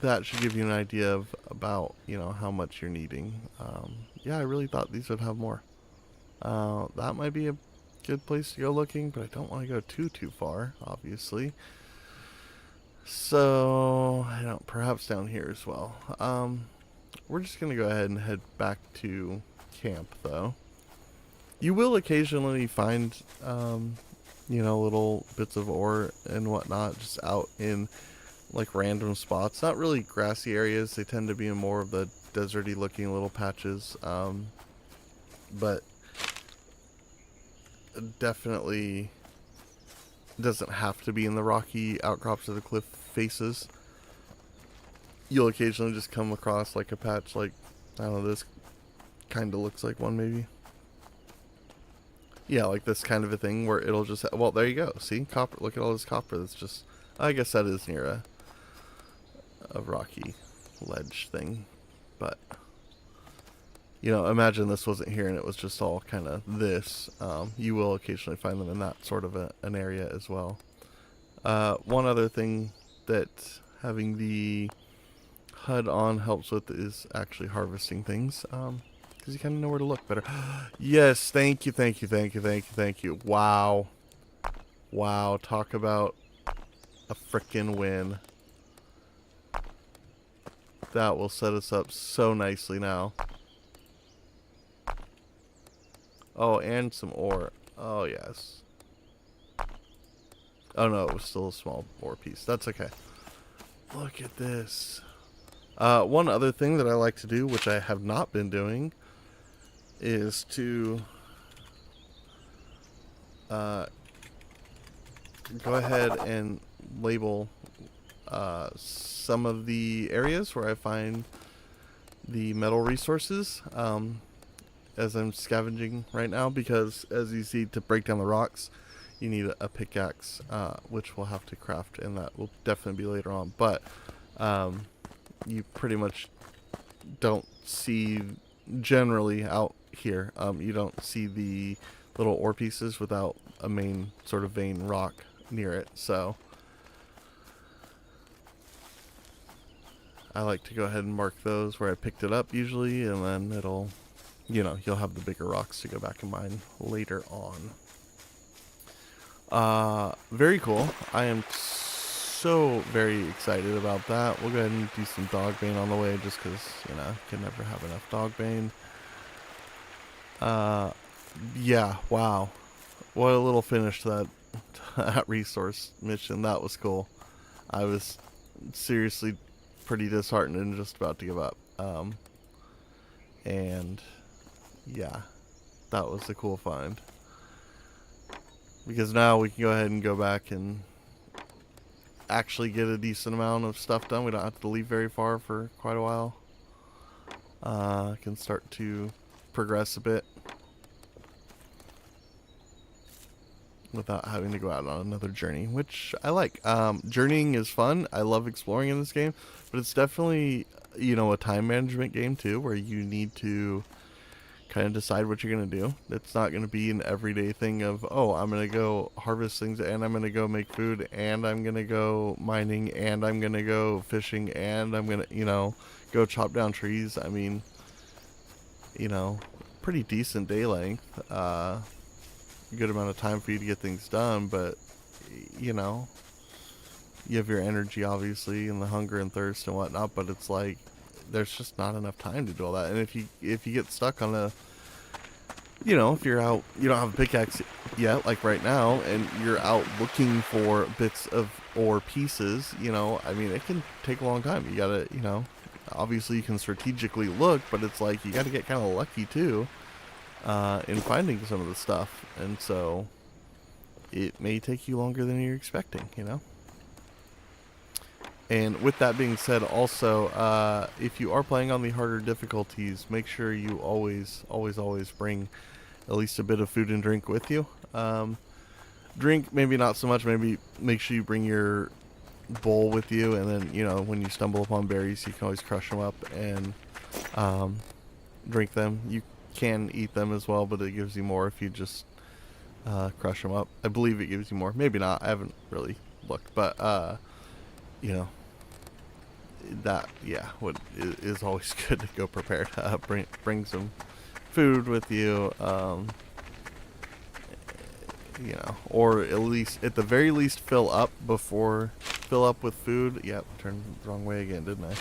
that should give you an idea of about, how much you're needing. Yeah, I really thought these would have more. That might be a good place to go looking, but I don't want to go too far, obviously. So, perhaps down here as well. We're just going to go ahead and head back to camp, though. You will occasionally find, little bits of ore and whatnot just out in, like, random spots. Not really grassy areas. They tend to be in more of the deserty looking little patches. But definitely doesn't have to be in the rocky outcrops of the cliff faces. You'll occasionally just come across like a patch, like, I don't know, this kind of looks like one maybe. Yeah, like this kind of a thing where it'll just, well, there you go. See, copper, look at all this copper that's just, I guess that is near a rocky ledge thing. But, imagine this wasn't here and it was just all kind of this. You will occasionally find them in that sort of an area as well. One other thing that having the HUD on helps with is actually harvesting things, because you kind of know where to look better. Yes, thank you. Wow, talk about a frickin' win. That will set us up so nicely now. Oh, and some ore. Oh, yes. Oh, no, it was still a small ore piece. That's okay. Look at this. One other thing that I like to do, which I have not been doing, is to go ahead and label some of the areas where I find the metal resources as I'm scavenging right now, because as you see, to break down the rocks you need a pickaxe, which we'll have to craft, and that will definitely be later on. But you pretty much don't see, generally out here, you don't see the little ore pieces without a main sort of vein rock near it. So I like to go ahead and mark those where I picked it up usually, and then it'll, you'll have the bigger rocks to go back and mine later on. Very cool. I am so very excited about that. We'll go ahead and do some dog bane on the way just because, you know, can never have enough dog bane. Yeah, wow. What a little finish to that resource mission. That was cool. I was seriously pretty disheartened and just about to give up. And yeah, that was a cool find. Because now we can go ahead and go back and actually get a decent amount of stuff done. We don't have to leave very far for quite a while. Can start to progress a bit without having to go out on another journey, which I like. Journeying is fun. I love exploring in this game, but it's definitely, you know, a time management game too, where you need to kind of decide what you're going to do. It's not going to be an everyday thing of, oh, I'm going to go harvest things and I'm going to go make food and I'm going to go mining and I'm going to go fishing and I'm going to, you know, go chop down trees. I mean, you know, pretty decent day length. Good amount of time for you to get things done, but, you know, you have your energy obviously and the hunger and thirst and whatnot, but it's like there's just not enough time to do all that. And if you get stuck on a, you know, if you're out, you don't have a pickaxe yet, like right now, and you're out looking for bits of ore pieces, you know, I mean, it can take a long time. You gotta, you know, obviously you can strategically look, but it's like you gotta get kind of lucky too in finding some of the stuff, and so it may take you longer than you're expecting, you know. And with that being said, also, if you are playing on the harder difficulties, make sure you always bring at least a bit of food and drink with you. Drink, maybe not so much. Maybe make sure you bring your bowl with you, and then, you know, when you stumble upon berries, you can always crush them up and drink them. You can eat them as well, but it gives you more if you just crush them up. I believe it gives you more. Maybe not. I haven't really looked, but you know, that, yeah, what is always good to go prepared. Bring some food with you, you know, or at the very least fill up with food. Yep, turned the wrong way again, didn't I?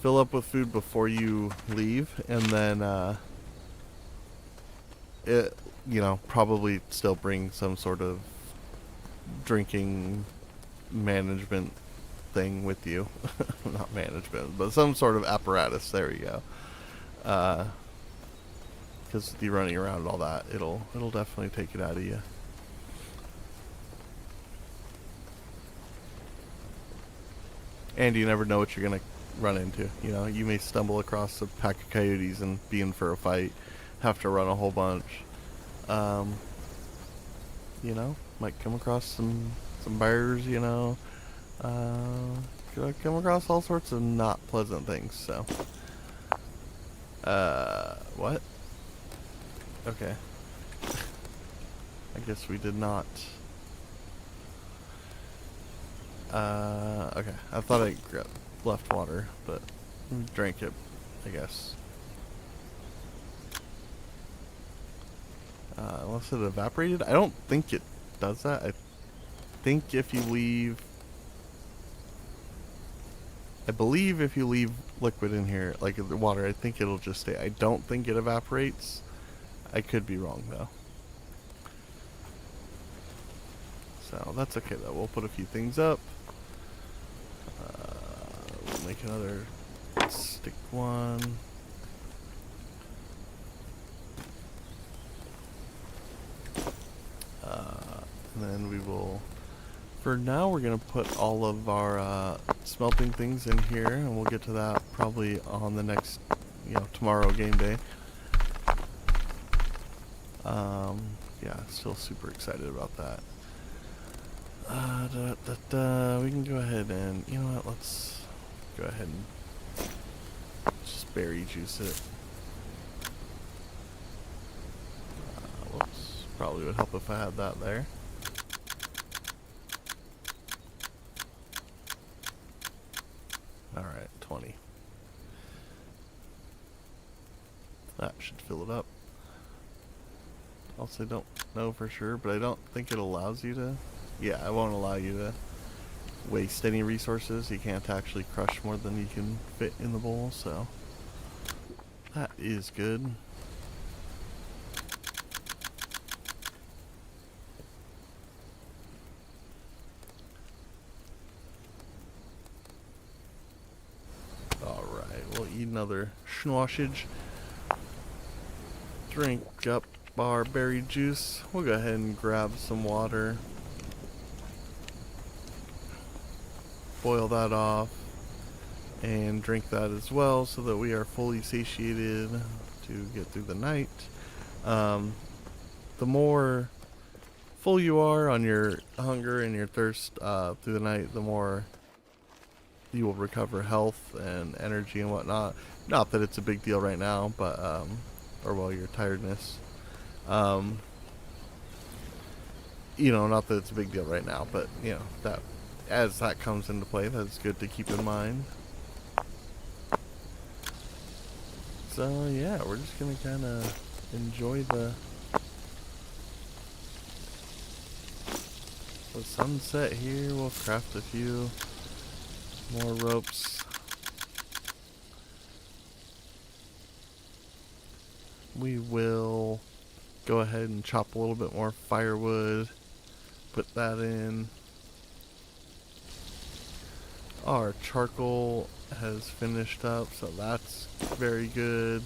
Fill up with food before you leave, and then you know, probably still bring some sort of drinking management thing with you. Not management, but some sort of apparatus. There we go. Because the running around and all that, it'll definitely take it out of you. And you never know what you're gonna run into. You know, you may stumble across a pack of coyotes and be in for a fight, have to run a whole bunch. You know, might come across some bears, you know. Come across all sorts of not pleasant things, so. What? Okay. I guess we did not. Okay. I thought I left water, but drank it, I guess. Unless it evaporated? I don't think it does that. I think if you leave... I believe if you leave liquid in here, like the water, I think it'll just stay. I don't think it evaporates. I could be wrong, though. So that's okay, though. We'll put a few things up. We'll make another stick one. And then we will... For now, we're going to put all of our smelting things in here, and we'll get to that probably on the next, you know, tomorrow game day. Yeah, still super excited about that. We can go ahead and, you know what, let's go ahead and just berry juice it. Whoops, probably would help if I had that there. Alright, 20. That should fill it up. Also, I don't know for sure, but I don't think it allows you to... Yeah, it won't allow you to waste any resources. You can't actually crush more than you can fit in the bowl, so that is good. Alright, we'll eat another schnossage. Drink up our berry juice. We'll go ahead and grab some water. Boil that off and drink that as well so that we are fully satiated to get through the night. The more full you are on your hunger and your thirst through the night, the more you will recover health and energy and whatnot. Not that it's a big deal right now, but or well, your tiredness. You know, not that it's a big deal right now, but you know, that as that comes into play, that's good to keep in mind. So yeah, we're just gonna kind of enjoy the sunset here. We'll craft a few more ropes. We will go ahead and chop a little bit more firewood, put that in. Our charcoal has finished up, so that's very good.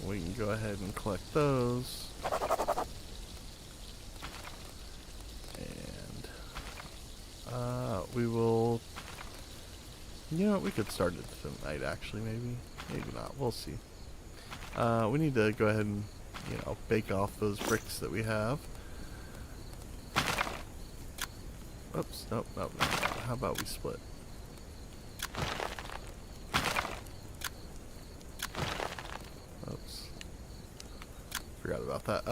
We can go ahead and collect those. And we will, you know, we could start it tonight actually, maybe not, we'll see. We need to go ahead and, you know, bake off those bricks that we have. Oops, nope. How about we split? Oops. Forgot about that.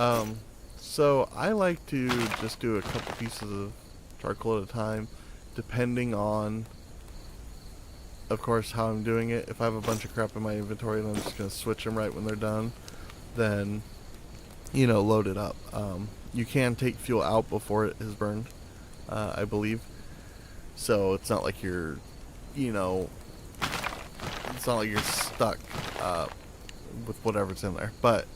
So I like to just do a couple pieces of charcoal at a time, depending on, of course, how I'm doing it. If I have a bunch of crap in my inventory and I'm just going to switch them right when they're done, then, you know, load it up. You can take fuel out before it is burned. I believe. So it's not like you're, you know, it's not like you're stuck with whatever's in there. But,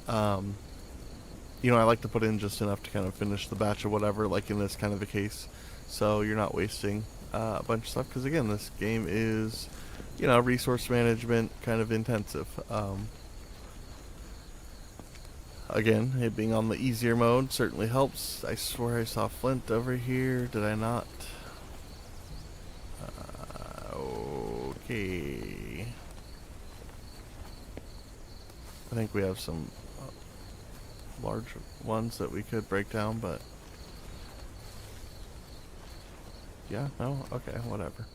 you know, I like to put in just enough to kind of finish the batch of whatever, like in this kind of a case. So you're not wasting a bunch of stuff. Because again, this game is, you know, resource management kind of intensive. Again, it being on the easier mode certainly helps. I swear I saw flint over here. Did I not? Okay. I think we have some large ones that we could break down, but yeah, no? Okay, whatever.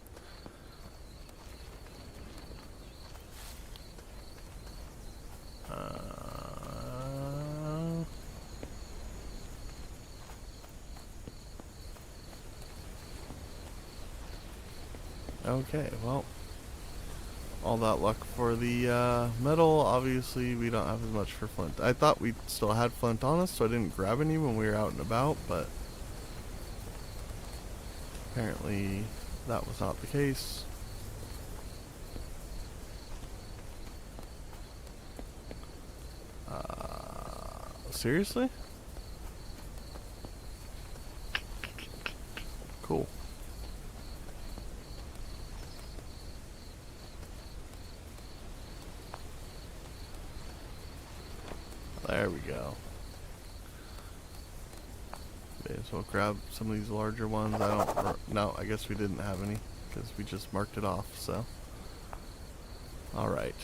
Okay, well, all that luck for the metal. Obviously, we don't have as much for flint. I thought we still had flint on us, so I didn't grab any when we were out and about, but apparently that was not the case. Seriously? Cool. There we go. May as well grab some of these larger ones. No, I guess we didn't have any because we just marked it off, so. Alright.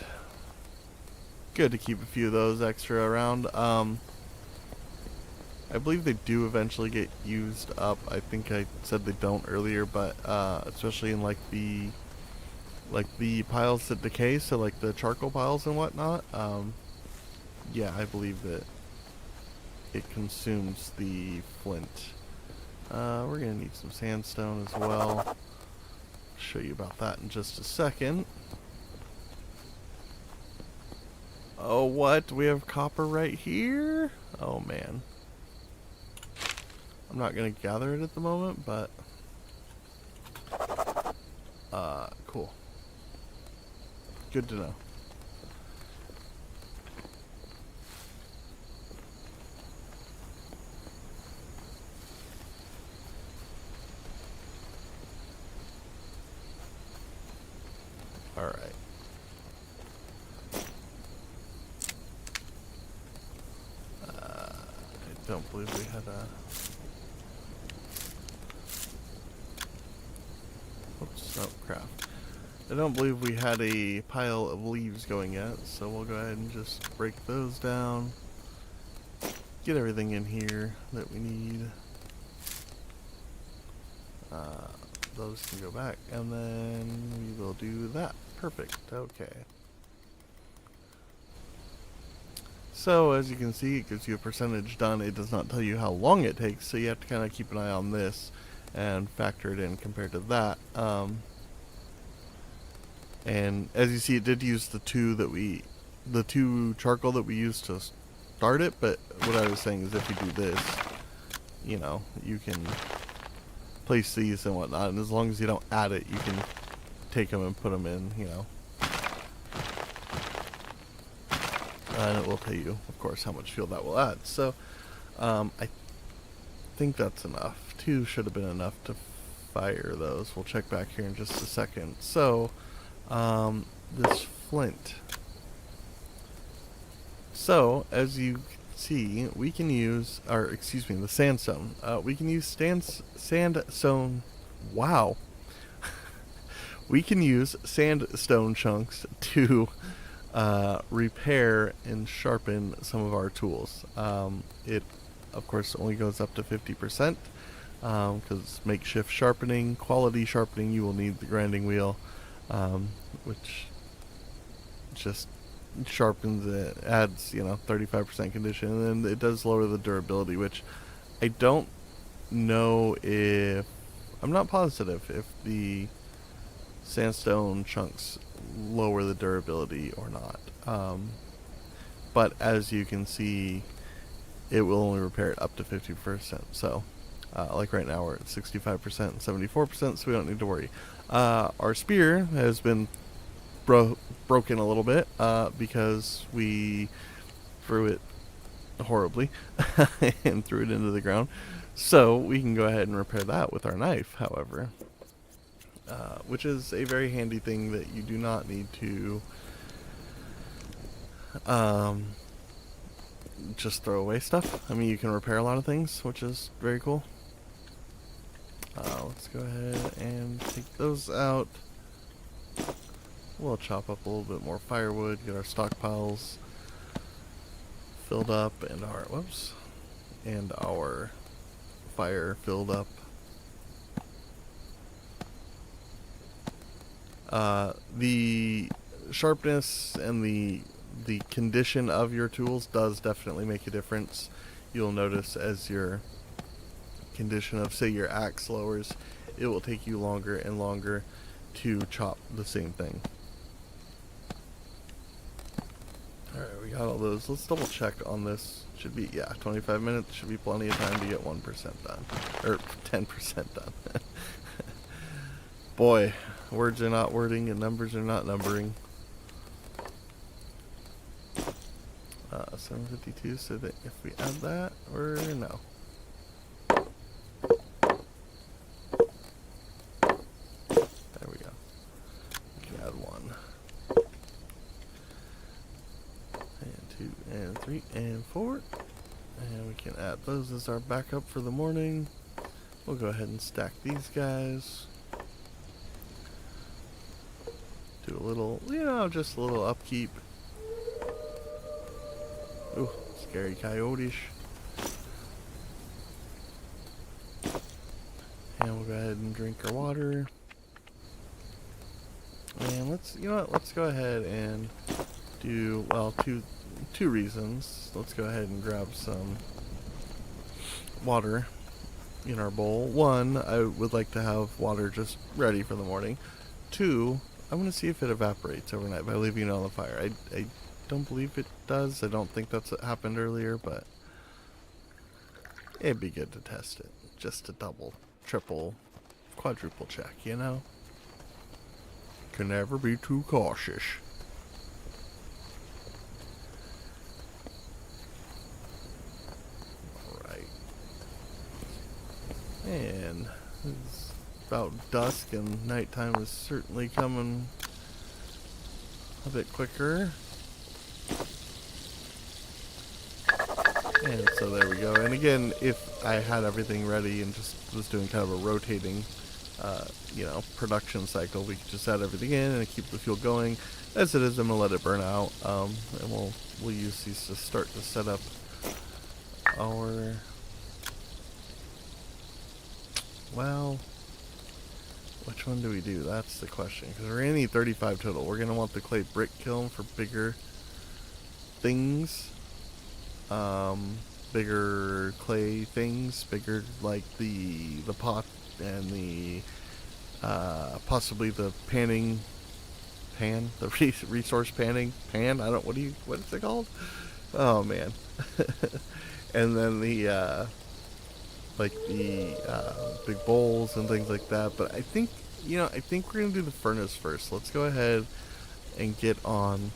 Good to keep a few of those extra around. I believe they do eventually get used up. I think I said they don't earlier, but especially in like the piles that decay, so like the charcoal piles and whatnot. Yeah, I believe that it consumes the flint. We're gonna need some sandstone as well. I'll show you about that in just a second. Oh, what? We have copper right here? Oh, man. I'm not going to gather it at the moment, but cool. Good to know. All right. I don't believe we had a... Oops, no, craft. I don't believe we had a pile of leaves going yet, so we'll go ahead and just break those down. Get everything in here that we need. Those can go back, and then we will do that. Perfect, okay. So, as you can see, it gives you a percentage done. It does not tell you how long it takes, so you have to kind of keep an eye on this and factor it in compared to that. And as you see, it did use the two charcoal that we used to start it, but what I was saying is if you do this, you know, you can place these and whatnot, and as long as you don't add it, you can take them and put them in, you know. And it will tell you, of course, how much fuel that will add. So, I think that's enough. 2 should have been enough to fire those. We'll check back here in just a second. So, this flint. So, as you see, we can use, or excuse me, the sandstone. We can use sandstone. Wow. We can use sandstone chunks to repair and sharpen some of our tools. It, of course, only goes up to 50%, because makeshift sharpening, quality sharpening, you will need the grinding wheel, which just sharpens it, adds, you know, 35% condition, and then it does lower the durability, which I don't know if, I'm not positive if the sandstone chunks lower the durability or not. But as you can see, it will only repair it up to 50%. So, like right now we're at 65% and 74%, so we don't need to worry. Our spear has been broken a little bit because we threw it horribly and threw it into the ground. So we can go ahead and repair that with our knife, however. Which is a very handy thing that you do not need to just throw away stuff. I mean, you can repair a lot of things, which is very cool. Let's go ahead and take those out. We'll chop up a little bit more firewood, get our stockpiles filled up, and our fire filled up. The sharpness and the condition of your tools does definitely make a difference. You'll notice as your condition of, say, your axe lowers, it will take you longer and longer to chop the same thing. Alright, we got all those. Let's double check on this. Should be, yeah, 25 minutes. Should be plenty of time to get 1% done. Or 10% done. Boy, words are not wording and numbers are not numbering. 752, so that if we add that, or no. There we go. We can add 1. And 2, and 3, and 4. And we can add those as our backup for the morning. We'll go ahead and stack these guys. Do a little, you know, just a little upkeep. Ooh, scary coyotes. And we'll go ahead and drink our water. And let's, you know what, let's go ahead and do, well, two reasons. Let's go ahead and grab some water in our bowl. 1, I would like to have water just ready for the morning. 2, I want to see if it evaporates overnight by leaving it on the fire. I don't believe it does. I don't think that's what happened earlier, but it'd be good to test it. just to double, triple, quadruple check, you know? Can never be too cautious. Alright. And it's about dusk, and nighttime is certainly coming a bit quicker. And so there we go. And again, if I had everything ready and just was doing kind of a rotating, you know, production cycle, we could just add everything in and keep the fuel going. As it is, I'm gonna let it burn out, and we'll use these to start to set up our. Well, which one do we do? That's the question. Because we're gonna need 35 total. We're gonna want the clay brick kiln for bigger things. Bigger clay things, bigger like the pot and the possibly the the resource pan. I don't, what is it called? Oh man. And then the like the big bowls and things like that. But I think, you know, I think we're gonna do the furnace first. Let's go ahead and get on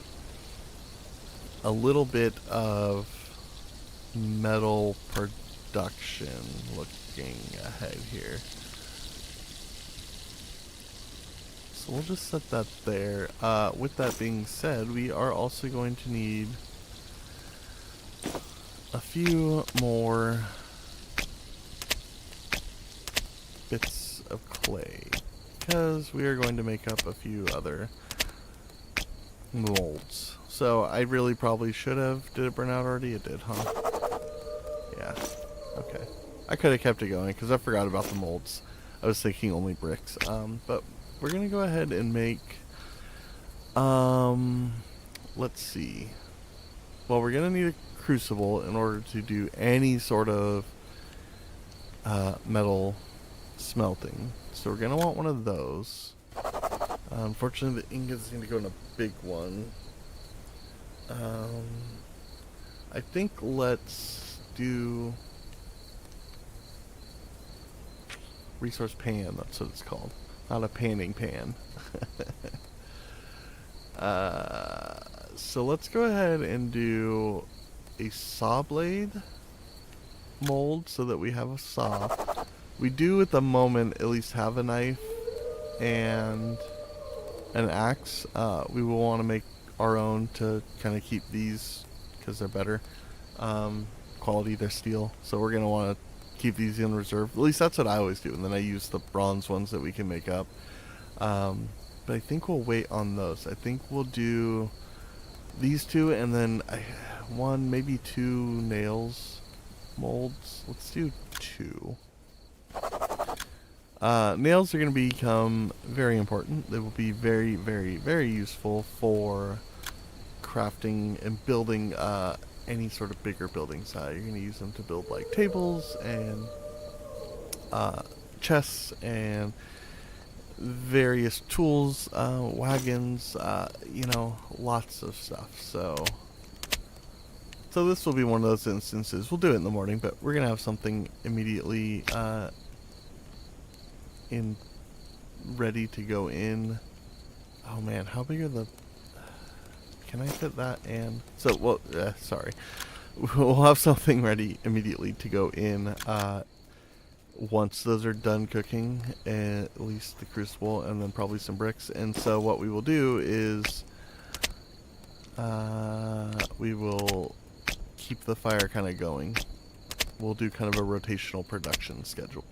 a little bit of metal production looking ahead here. So we'll just set that there. With that being said, we are also going to need a few more bits of clay, because we are going to make up a few other molds. So I really probably should have. Did it burn out already? It did, huh? Yeah. Okay. I could have kept it going because I forgot about the molds. I was thinking only bricks. But we're gonna go ahead and make. Let's see. Well, we're gonna need a crucible in order to do any sort of metal smelting. So we're gonna want one of those. Unfortunately, the ingot's going to go in a big one. I think let's do resource pan, that's what it's called. Not a panning pan. So let's go ahead and do a saw blade mold so that we have a saw. We do at the moment at least have a knife and an axe. We will want to make our own to kind of keep these because they're better quality. They're steel, so we're gonna want to keep these in reserve. At least that's what I always do, and then I use the bronze ones that we can make up. But I think we'll wait on those. I think we'll do these two, and then one, maybe two nails molds. Let's do two. Nails are going to become very important. They will be very, very, very useful for crafting and building any sort of bigger buildings. You're going to use them to build like tables and chests and various tools, wagons, you know, lots of stuff. So this will be one of those instances. We'll do it in the morning, but we're going to have something immediately ready to go in. Oh man, how big are the... Can I fit that in? So, well, sorry. We'll have something ready immediately to go in once those are done cooking, at least the crucible, and then probably some bricks. And so what we will do is we will keep the fire kind of going. We'll do kind of a rotational production schedule.